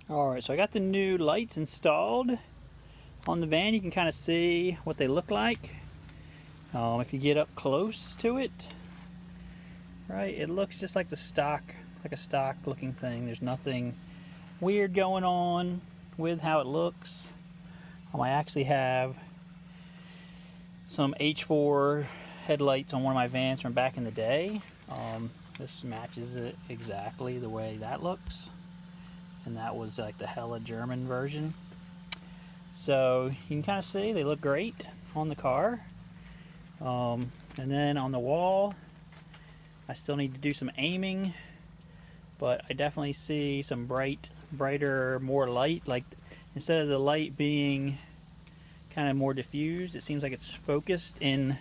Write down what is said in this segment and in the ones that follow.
Alright, so I got the new lights installed on the van. You can kind of see what they look like. If you get up close to it, right, it looks just like the stock, like a stock looking thing. There's nothing weird going on with how it looks. I actually have some H4 headlights on one of my vans from back in the day. This matches it exactly the way that looks, and that was like the hella German version. So you can kind of see they look great on the car. And then on the wall, I still need to do some aiming, but I definitely see some brighter, more light. Like instead of the light being kind of more diffused, it seems like it's focused in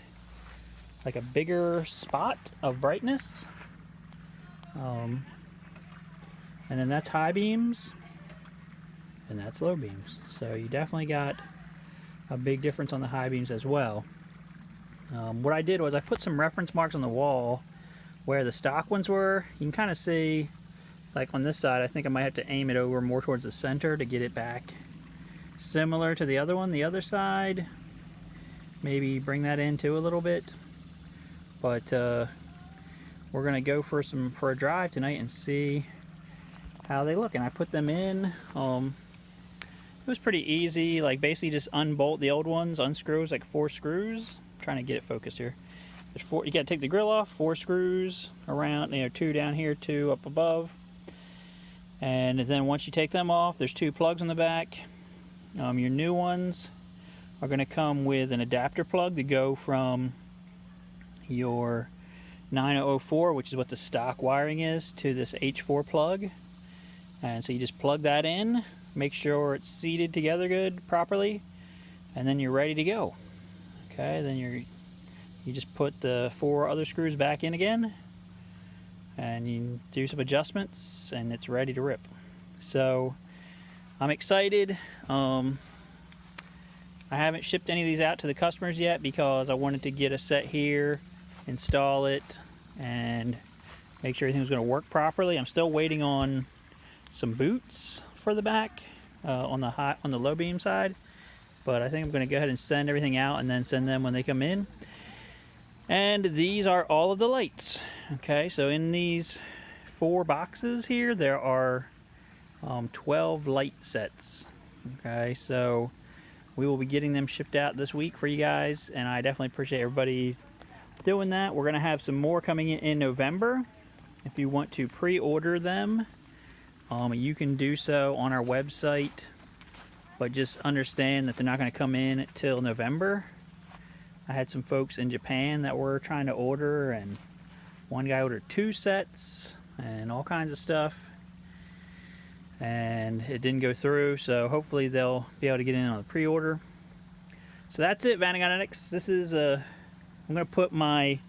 like a bigger spot of brightness. And then that's high beams, and that's low beams. So you definitely got a big difference on the high beams as well. What I did was I put some reference marks on the wall where the stock ones were. You can kind of see, like on this side, I think I might have to aim it over more towards the center to get it back similar to the other one. The other side, maybe bring that in too a little bit. But we're gonna go for a drive tonight and see how they look. And I put them in. It was pretty easy. Like basically just unbolt the old ones, unscrew like 4 screws. I'm trying to get it focused here. There's 4. You gotta take the grill off. 4 screws around. 2 down here, 2 up above. And then once you take them off, there's 2 plugs on the back. Your new ones are going to come with an adapter plug to go from your 9004, which is what the stock wiring is, to this H4 plug. And so you just plug that in, make sure it's seated together good, properly, and then you're ready to go. Okay, then you just put the 4 other screws back in again, and you do some adjustments, and it's ready to rip. So I'm excited. I haven't shipped any of these out to the customers yet because I wanted to get a set here, install it, and make sure everything was going to work properly. I'm still waiting on some boots for the back on the low beam side, but I think I'm going to go ahead and send everything out and then send them when they come in. And these are all of the lights. Okay, so in these 4 boxes here, there are 12 light sets. Okay, so we will be getting them shipped out this week for you guys, and I definitely appreciate everybody doing that. We're going to have some more coming in November. If you want to pre-order them, you can do so on our website, but just understand that they're not going to come in till November. I had some folks in Japan that were trying to order, and one guy ordered 2 sets and all kinds of stuff, and it didn't go through, so hopefully they'll be able to get in on the pre-order. So that's it, Vanagonetics. This is I'm going to put my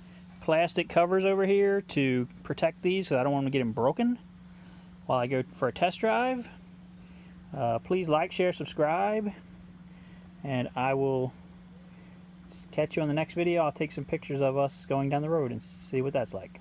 plastic covers over here to protect these because I don't want them to get them broken while I go for a test drive. Please like, share, subscribe, and I will catch you on the next video. I'll take some pictures of us going down the road and see what that's like.